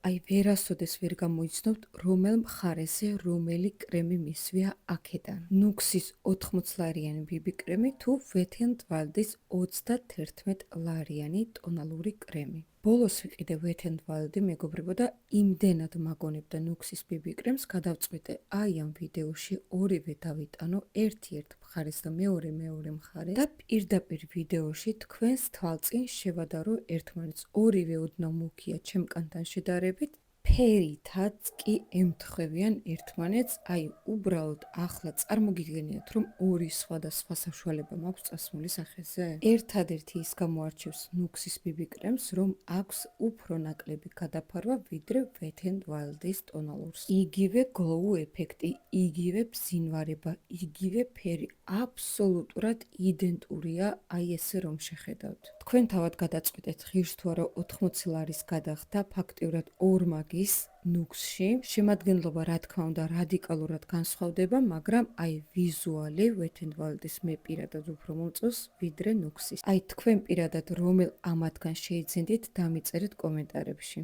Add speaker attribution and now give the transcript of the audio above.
Speaker 1: აი ვერასოდეს ვერ გამოიცნობთ, რომელ მხარეზე რომელი კრემი მისვია აქედან. ნუქსის 80 ლარიანი BB კრემი თუ Wet n Wild's 31 ლარიანი ტონალური კრემი. ბოლოს ვიყიდე Wet n Wild მეგობრებო და იმდენად მაგონებდა ნუქსის BB კრემს, გადავწყვიტე აი ამ ვიდეოში ორივე დავიტანო ერთ მხარეს და მეორე მხარეს და პირდაპირ ვიდეოში თქვენს თვალწინ შევადარო ერთმანეთს. ორივე ოდნავ მუქია ჩემკანთან შედარებით, ფერითაც კი ემთხვევიან ერთმანეთს, აი უბრალოდ ახლა წარმოგიდგენიათ, რომ ორი სხვადასხვა საშუალება მაქვს წასმული სახეზე. ერთადერთი ის გამოარჩევს ნუქსის BB კრემს, რომ აქვს უფრო ნაკლები გადაფარვა ვიდრე Wet n Wild's ტონალურს. იგივე glow ეფექტი, იგივე ბზინვარება, იგივე ფერი, აბსოლუტურად იდენტურია, აი ესე რომ შეხედავთ. თქვენ თავად გადაწყვეტეთ ღირს თუ არა 80 ლარის გადახდა ფაქტიურად ორმაგის ნუქსში. შემადგენლობა რა თქმა უნდა რადიკალურად განსხვავდება, მაგრამ აი ვიზუალი Wet n Wild's მე პირადად უფრო მომწონს ვიდრე ნუქსის. აი თქვენ პირადად რომელ ამათგან შეიძენდით, დამიწერეთ კომენტარებში.